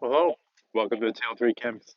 Hello, welcome to Tale 3 Camps.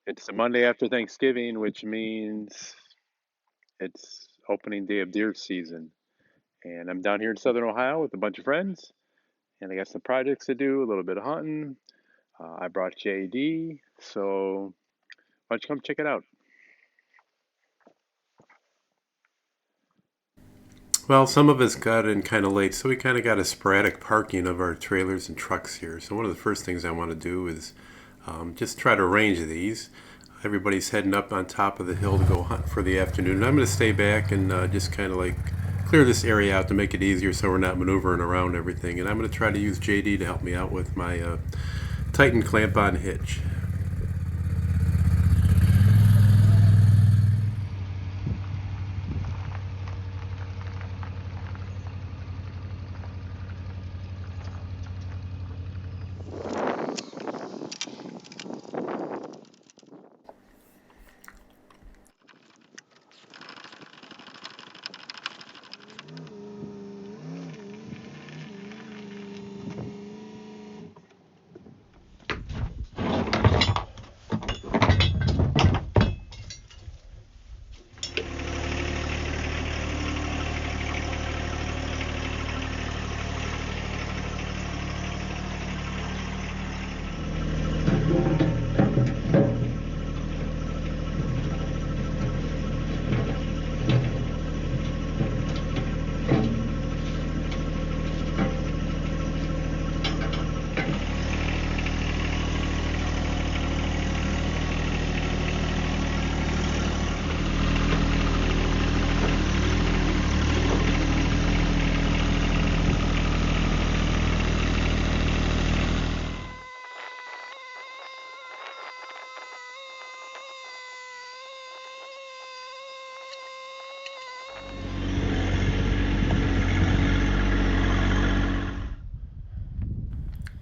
It's the Monday after Thanksgiving, which means it's opening day of deer season. And I'm down here in southern Ohio with a bunch of friends, and I got some projects to do, a little bit of hunting. I brought JD, so why don't you come check it out? Well, some of us got in kind of late, so we kind of got a sporadic parking of our trailers and trucks here. So one of the first things I want to do is just try to arrange these. Everybody's heading up on top of the hill to go hunt for the afternoon. And I'm going to stay back and just kind of like clear this area out to make it easier so we're not maneuvering around everything. And I'm going to try to use JD to help me out with my Titan clamp-on hitch.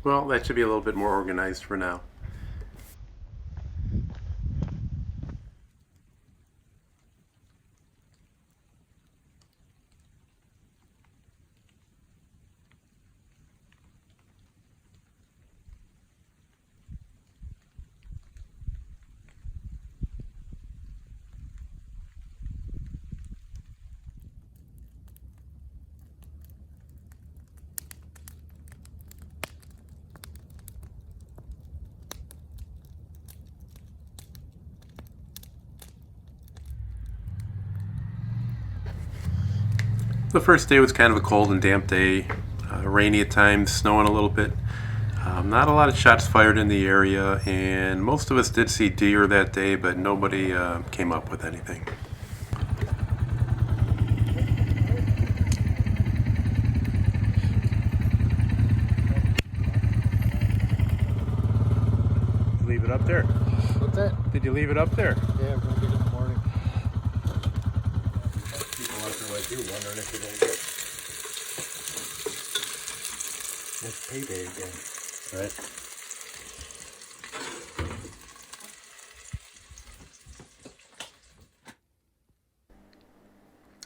Well, that should be a little bit more organized for now. The first day was kind of a cold and damp day, rainy at times, snowing a little bit. Not a lot of shots fired in the area, and most of us did see deer that day, but nobody came up with anything. Leave it up there. What's that? Did you leave it up there? Yeah, we're gonna get it in the morning. People out there like you wondering if they're going to get this payday again. Right?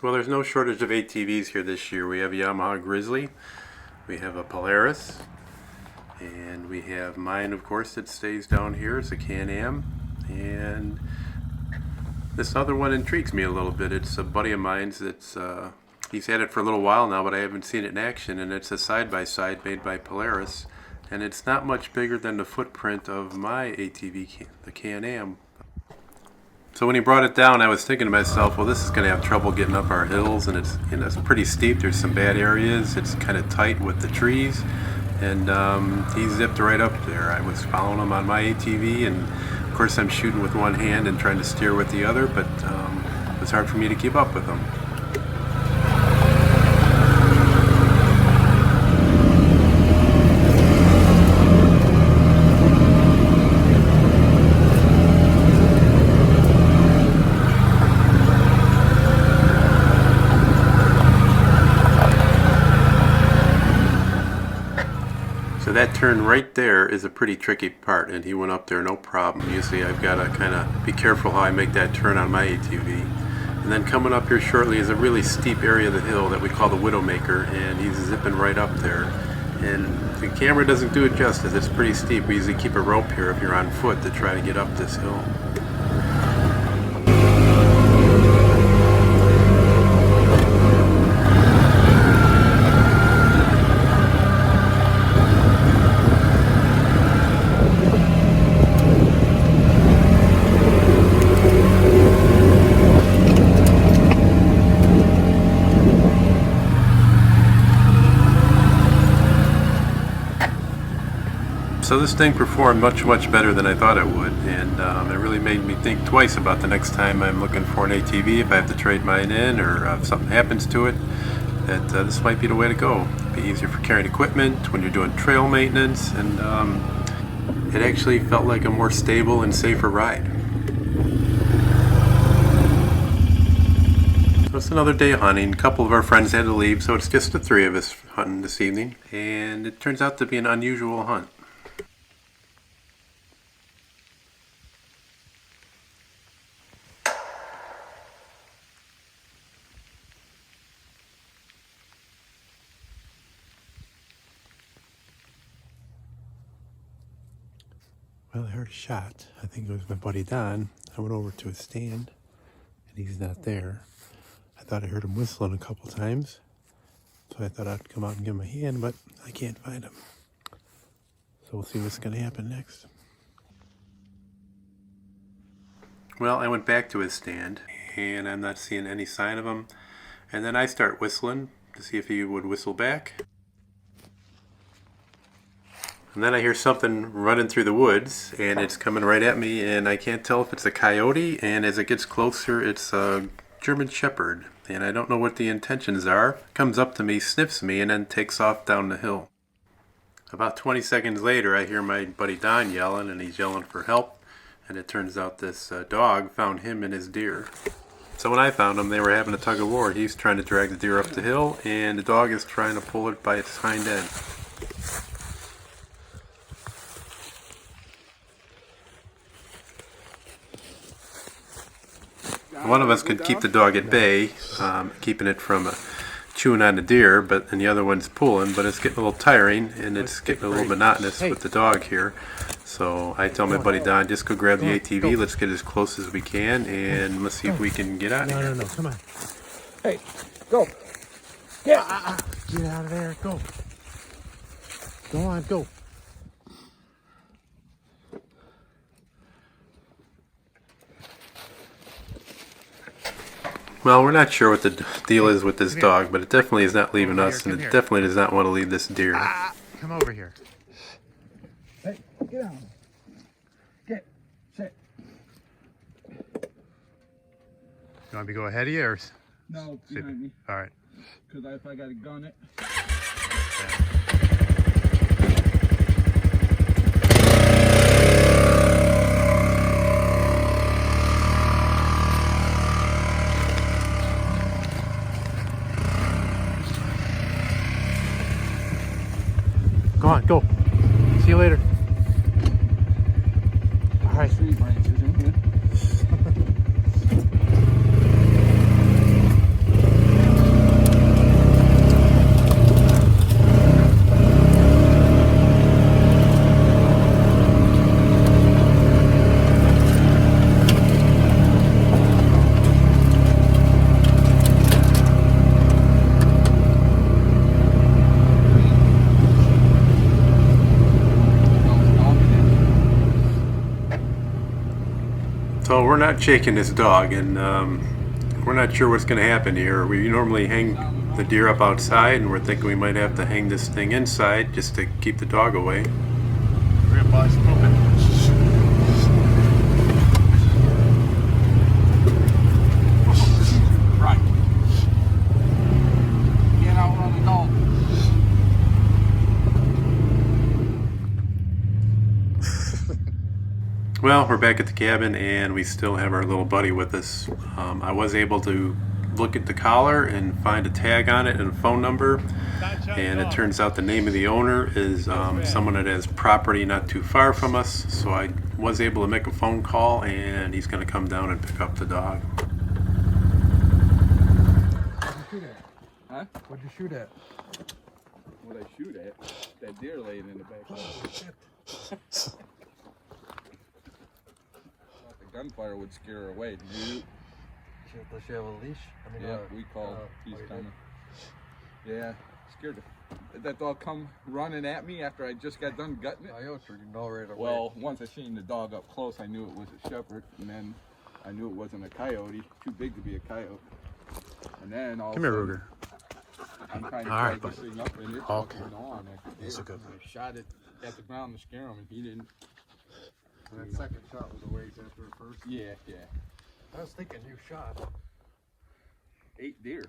Well, there's no shortage of ATVs here this year. We have a Yamaha Grizzly, we have a Polaris, and we have mine, of course, that stays down here. It's a Can-Am, and this other one intrigues me a little bit. It's a buddy of mine's that's he's had it for a little while now, but I haven't seen it in action, and it's a side-by-side made by Polaris, and it's not much bigger than the footprint of my ATV, the Can-Am. So when he brought it down, I was thinking to myself, well, this is going to have trouble getting up our hills, and it's pretty steep. There's some bad areas. It's kind of tight with the trees, and he zipped right up there. I was following him on my ATV, and of course I'm shooting with one hand and trying to steer with the other, but it was hard for me to keep up with him. So that turn right there is a pretty tricky part, and he went up there no problem. Usually I've got to kind of be careful how I make that turn on my ATV. And then coming up here shortly is a really steep area of the hill that we call the Widowmaker, and he's zipping right up there. And the camera doesn't do it justice. It's pretty steep. We usually keep a rope here if you're on foot to try to get up this hill. So this thing performed much better than I thought it would, and it really made me think twice about the next time I'm looking for an ATV, if I have to trade mine in or if something happens to it, that this might be the way to go. It'd be easier for carrying equipment when you're doing trail maintenance, and it actually felt like a more stable and safer ride. So it's another day of hunting. A couple of our friends had to leave, so it's just the three of us hunting this evening, and it turns out to be an unusual hunt. Well, I heard a shot. I think it was my buddy Don. I went over to his stand, and he's not there. I thought I heard him whistling a couple times, so I thought I'd come out and give him a hand, but I can't find him. So we'll see what's going to happen next. Well, I went back to his stand, and I'm not seeing any sign of him. And then I start whistling to see if he would whistle back. And then I hear something running through the woods, and it's coming right at me, and I can't tell if it's a coyote, and as it gets closer, it's a German Shepherd, and I don't know what the intentions are. Comes up to me, sniffs me, and then takes off down the hill. About 20 seconds later, I hear my buddy Don yelling, and he's yelling for help, and it turns out this dog found him and his deer. So when I found him, they were having a tug of war. He's trying to drag the deer up the hill, and the dog is trying to pull it by its hind end. One of us could keep the dog at bay, keeping it from chewing on the deer, and the other one's pulling, but it's getting a little tiring, and it's getting a little monotonous with the dog here. So I tell my buddy Don, just go grab the ATV, let's get as close as we can, and let's see if we can get out of here. No, come on. Hey, go. Get out of there, go. Go on, go. Well, we're not sure what the deal is with this dog, but it definitely is not leaving us, and it definitely does not want to leave this deer. Come over here. Hey, get out. Get. Sit. You want me to go ahead of you, or? No, behind me. All right. Because if I got to gun it. Go on, go. See you later. All right. Tree branches in here. So we're not shaking this dog, and we're not sure what's going to happen here. We normally hang the deer up outside, and we're thinking we might have to hang this thing inside just to keep the dog away. Grandpa's moving. Right. Get out on the dog. Well, we're back at the cabin, and we still have our little buddy with us. I was able to look at the collar and find a tag on it and a phone number, and it turns out the name of the owner is someone that has property not too far from us, so I was able to make a phone call, and he's going to come down and pick up the dog. What'd you shoot at? Huh? What'd you shoot at? what I shoot at. That deer laying in the back. Thought the gunfire would scare her away. Did you? Does she have a leash? I mean, Yeah, we called. He's coming. Yeah, scared her. That dog come running at me after I just got done gutting it. Coyotes, you know right away. Well, once I seen the dog up close, I knew it was a shepherd, and then I knew it wasn't a coyote. Too big to be a coyote. And then all Come here, Ruger. I'm trying to All drag right, this buddy. thing up, and it's Okay. fucking on. After That's deer. a good I shot it at the ground to scare him, and he didn't. That second shot was a ways after the first. Yeah. I was thinking you shot. 8 deer.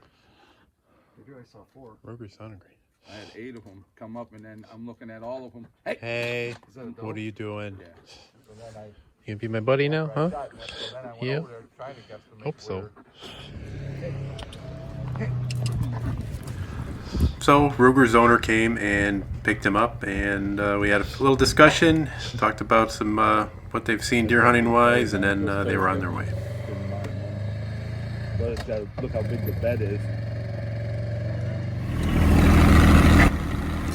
I saw 4. Ruger's hungry. I had 8 of them come up, and then I'm looking at all of them. Hey, Is that a what are you doing? Yeah. So then I, You gonna be my buddy now, huh? so then I went Yeah. over there trying to guesstimate Hope so. where- So Ruger's owner came and picked him up, and we had a little discussion. Talked about some what they've seen deer hunting wise, and then they were on their way. But it's got, look how big the bed is.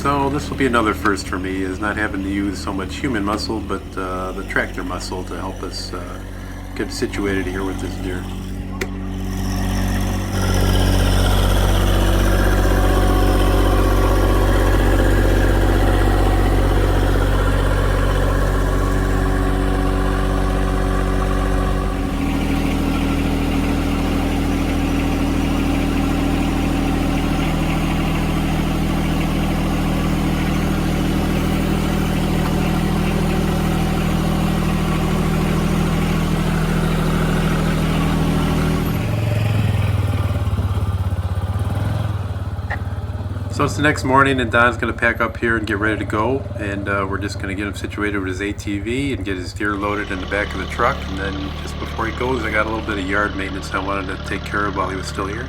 So this will be another first for me, is not having to use so much human muscle, but the tractor muscle to help us get situated here with this deer. So it's the next morning, and Don's going to pack up here and get ready to go, and we're just going to get him situated with his ATV and get his deer loaded in the back of the truck, and then just before he goes, I got a little bit of yard maintenance I wanted to take care of while he was still here.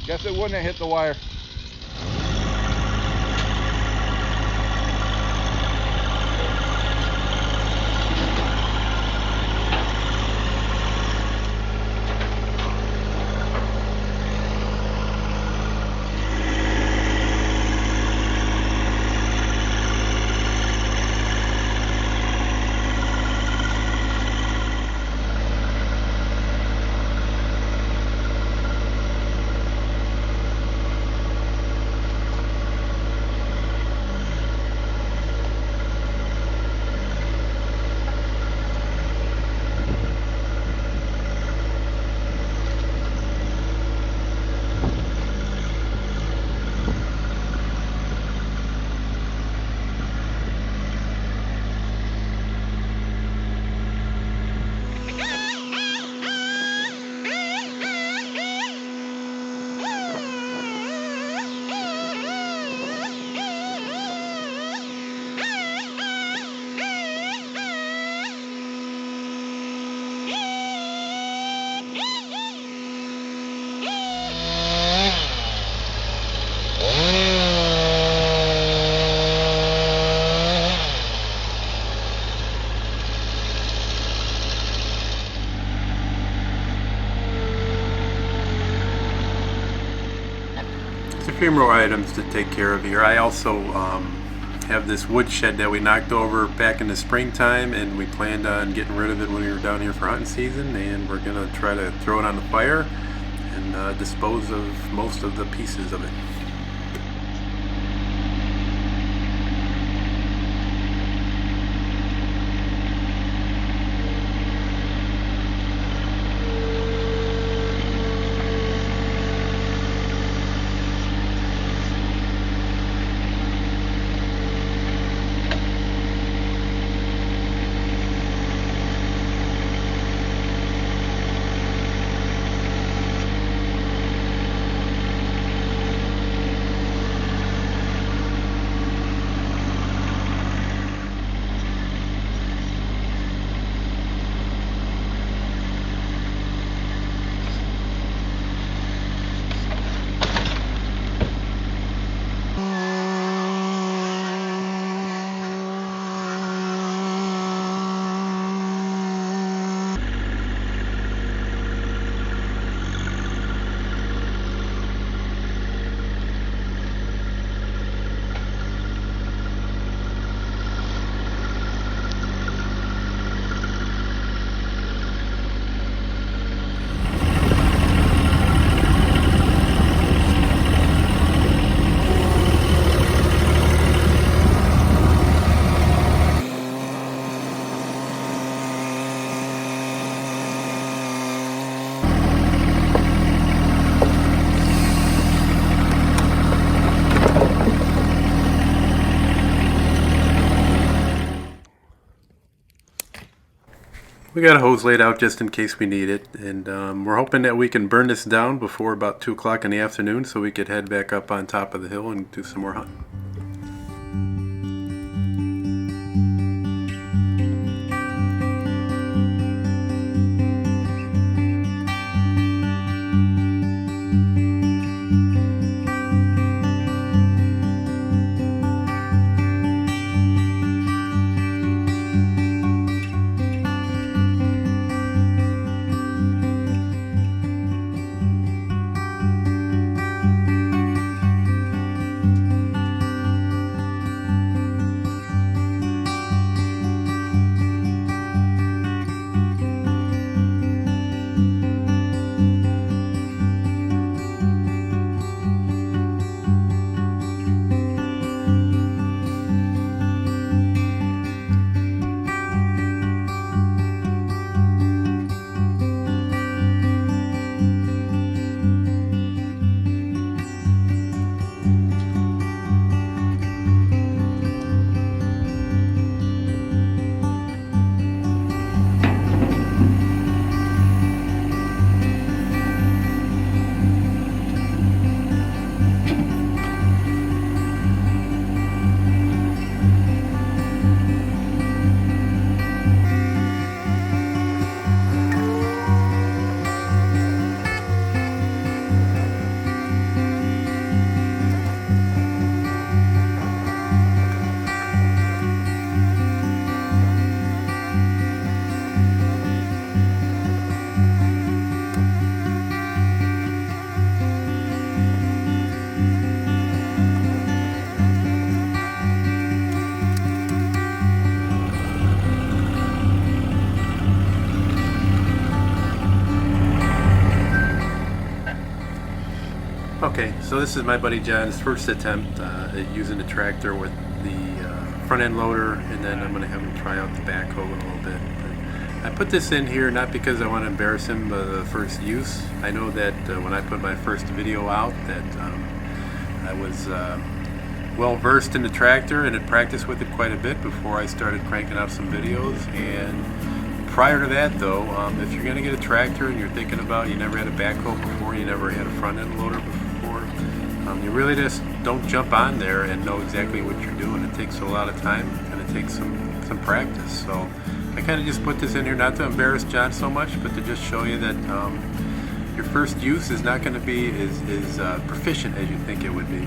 Guess it wouldn't have hit the wire. A few more items to take care of here. I also have this wood shed that we knocked over back in the springtime, and we planned on getting rid of it when we were down here for hunting season, and we're going to try to throw it on the fire and dispose of most of the pieces of it. We got a hose laid out just in case we need it, and we're hoping that we can burn this down before about 2 o'clock in the afternoon so we could head back up on top of the hill and do some more hunting. Okay, so this is my buddy John's first attempt at using the tractor with the front end loader, and then I'm going to have him try out the backhoe a little bit. But I put this in here not because I want to embarrass him the first use. I know that when I put my first video out that I was well versed in the tractor and had practiced with it quite a bit before I started cranking out some videos. And prior to that though, if you're going to get a tractor and you're thinking about you never had a backhoe before, you never had a front end loader before, you really just don't jump on there and know exactly what you're doing. It takes a lot of time and it takes some practice. So I kind of just put this in here not to embarrass John so much, but to just show you that your first use is not going to be as proficient as you think it would be.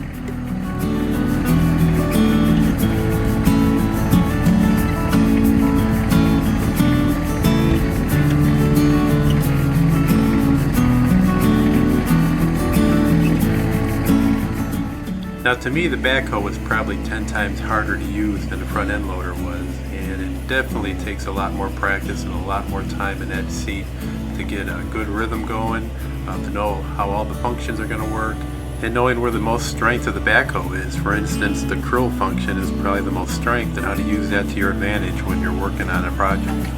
Now to me the backhoe was probably 10 times harder to use than the front end loader was, and it definitely takes a lot more practice and a lot more time in that seat to get a good rhythm going, to know how all the functions are going to work, and knowing where the most strength of the backhoe is. For instance, the curl function is probably the most strength, and how to use that to your advantage when you're working on a project.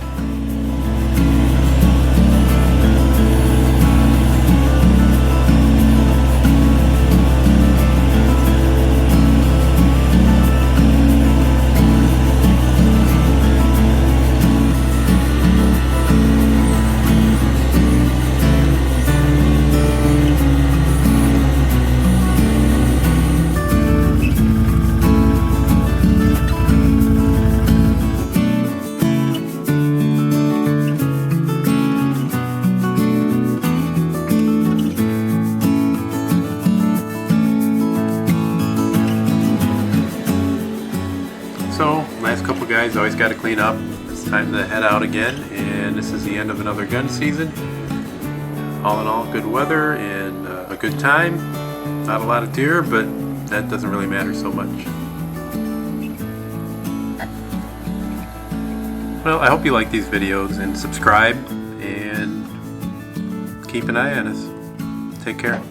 So, last couple guys, always got to clean up. It's time to head out again, and this is the end of another gun season. All in all, good weather and a good time. Not a lot of deer, but that doesn't really matter so much. Well, I hope you like these videos and subscribe and keep an eye on us. Take care.